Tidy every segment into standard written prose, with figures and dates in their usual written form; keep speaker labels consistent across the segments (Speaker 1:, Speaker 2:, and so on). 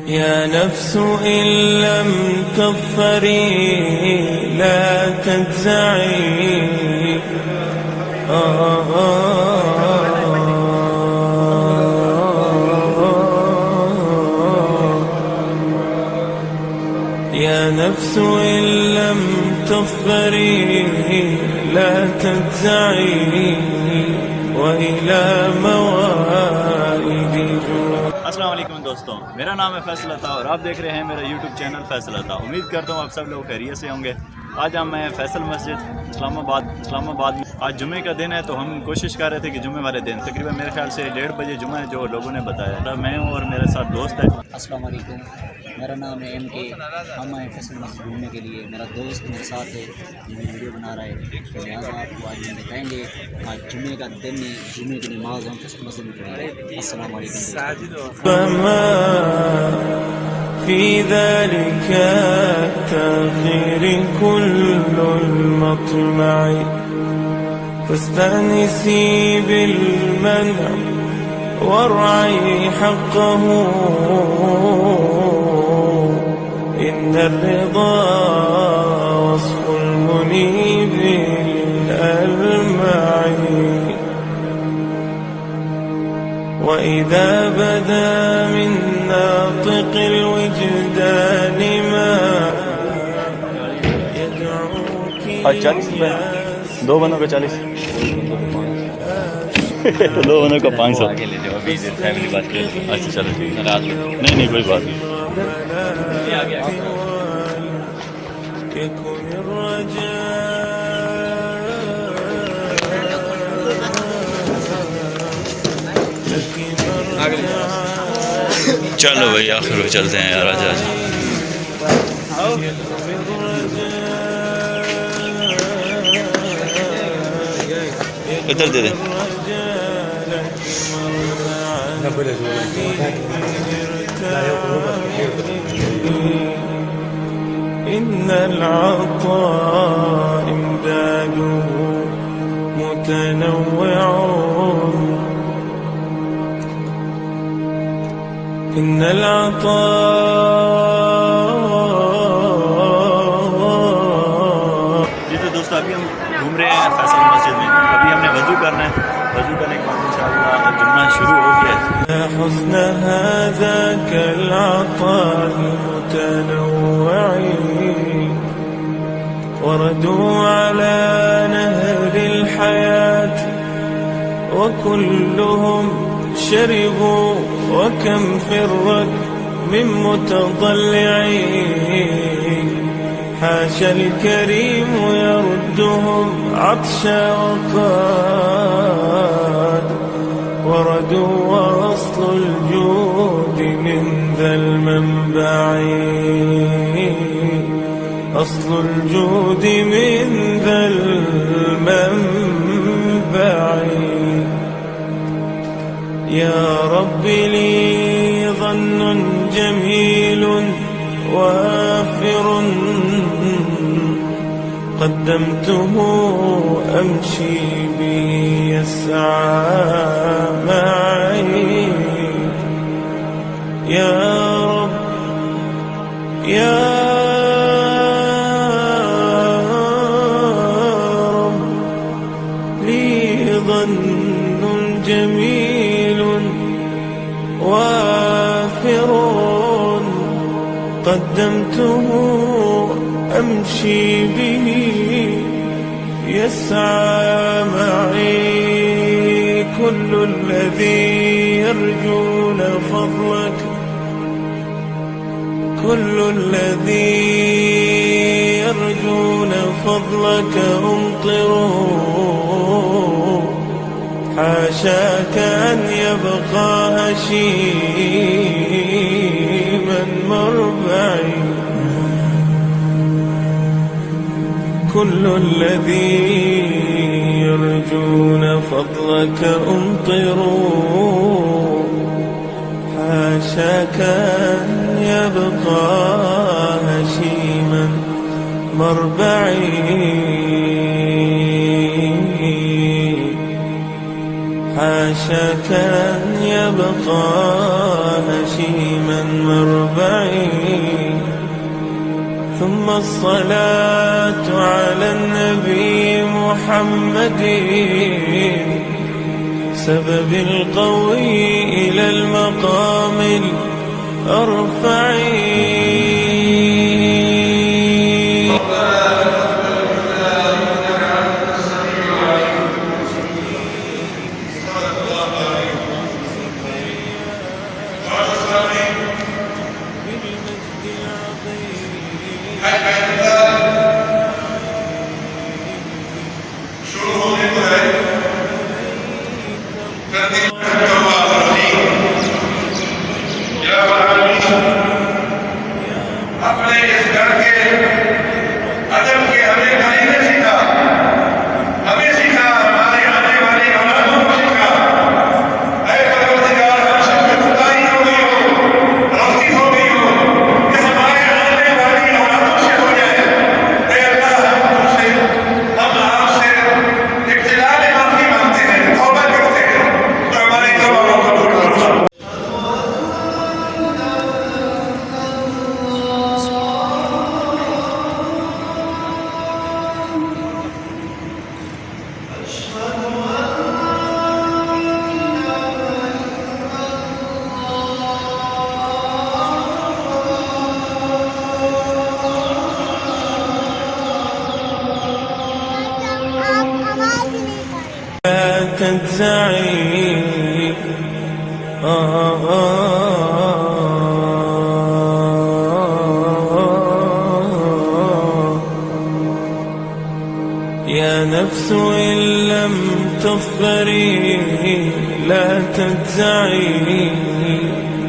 Speaker 1: يا نفس إن لم تظفري لا تجزعي. يا نفس إن لم تظفري لا تجزعي وإلى موائد.
Speaker 2: अस्सलाम वालेकुम दोस्तों, मेरा नाम है फैसल अता और आप देख रहे हैं मेरा यूट्यूब चैनल फैसल अता। उम्मीद करता हूँ आप सब लोग खैरियत से होंगे। आज हम हैं फैसल मस्जिद इस्लामाबाद में। आज जुमे का दिन है तो हम कोशिश कर रहे थे कि जुमे वाले दिन तकरीबन मेरे ख्याल से 1:30 बजे जुमा है जो लोगों ने बताया। मैं हूँ और मेरे साथ दोस्त है।
Speaker 3: अस्सलाम वालेकुम, मेरा नाम है MK। हम आए फैसल मस्जिद घूमने के लिए। मेरा दोस्त मेरे साथ है, ये वीडियो बना रहा है, तो लिहाजा आपको आज हम बताएंगे। आज जुमे का दिन है, जुमे की नमाज हम फैसल मस्जिद में पढ़ेंगे। अस्सलाम वालेकुम।
Speaker 1: في ذلك التأخير كل المطمع فاستأنسي بالمنع وارعي حقه إن الرضا وصف المنيب الألمع وإذا بدا من ناطق الوجدان ما يدعوك.
Speaker 2: 40 रुपये, 2 बनों का 40 2 बनों का 500 फैमिली बात कर। अच्छा चलो ठीक है, नहीं कोई बात नहीं।
Speaker 1: يكون الرجاء
Speaker 2: चलो भाई आखिर में चलते हैं यार। आजा इधर दे दे। إن العطاء إمداده متنوع. إن العطاء. जी तो दोस्तों अभी हम घूम रहे हैं फैसल मस्जिद में। अभी हमने वज़ू करना है। वज़ू करने के बाद इंशाअल्लाह जुम्मा शुरू हो गया है।
Speaker 1: يا حسن هذاك العطاء المتنوع وردوا على نهر الحياة وكلهم شربوا وكم في الركب من متضلعين. حاشا الكريم يردهم عطشا وقاد وردوا وأصل الجود من ذا المنبع. أصل الجود من ذا المنبع. يا رب لي ظن جميل وافر قدمته أمشي به يسعى معي. يا رب يا رب لي ظن جميل وافر قدمته أمشي به يسعى معي. كل الذي يرجون فضلك كل الذي يرجون فضلك أمطروا. حاشاك أن يبقى هشيما مربعي. كل الذي يرجون فضلك أمطروا. حاشاك أن يبقى هشيما مربعي. عشاك أن يبقى هشيما مربعي. ثم الصلاة على النبي محمد سبب القوي إلى المقام الأرفع.
Speaker 4: अपने इस घर के अदब के हमें भाई ने सीखा, हमें सीखा, हमारे आने वाली औलादों को सीखा। ऐ परवरदिगार, हमसे कोई खुदाई हो गई हो, गलती हो गई हो, कि हमारे आने वाली औलादों से हो जाए। ऐ अल्लाह, हम आपसे इब्तिला में माफी मांगते हैं, तौबा करते हैं, तो हमारी तौबा को कबूल फरमा।
Speaker 1: لا تجزعي يا نفس إن لم تظفري لا تجزعي،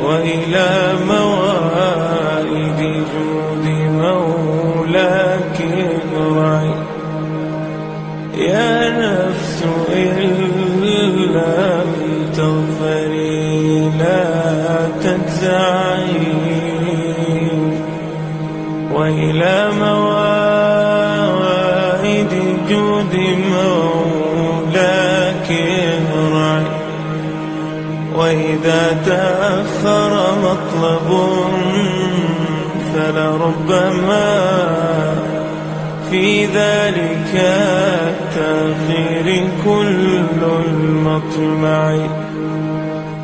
Speaker 1: وإلى موائد جود مولاك ارجعي. يا نفس إن لم تغفري لا تجزعي، وإلى موائد جود مولاك ارجعي. وإذا تأخر مطلب فلربما في ذلك التأخير كل المطمع.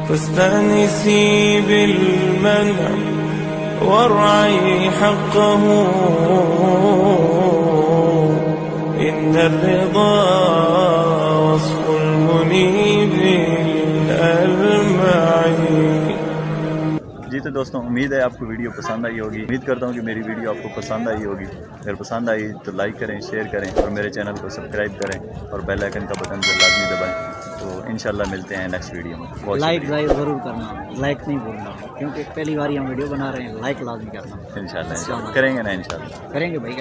Speaker 1: فاستأنسي بالمنع وارعي حقه، إن الرضا وصف المنيب الألمع.
Speaker 2: जी तो दोस्तों, उम्मीद है आपको वीडियो पसंद आई होगी। उम्मीद करता हूँ कि मेरी वीडियो आपको पसंद आई होगी। अगर पसंद आई तो लाइक करें, शेयर करें और मेरे चैनल को सब्सक्राइब करें और बेल आइकन का बटन को लाजमी दबाएं। तो इंशाल्लाह मिलते हैं नेक्स्ट वीडियो में।
Speaker 3: लाइक ज़रूर करना, लाइक नहीं भूलना, क्योंकि पहली बार हम वीडियो बना रहे हैं। लाइक लाजमी करना।
Speaker 2: इंशाल्लाह करेंगे ना, इंशाल्लाह
Speaker 3: करेंगे भाई, करेंगे।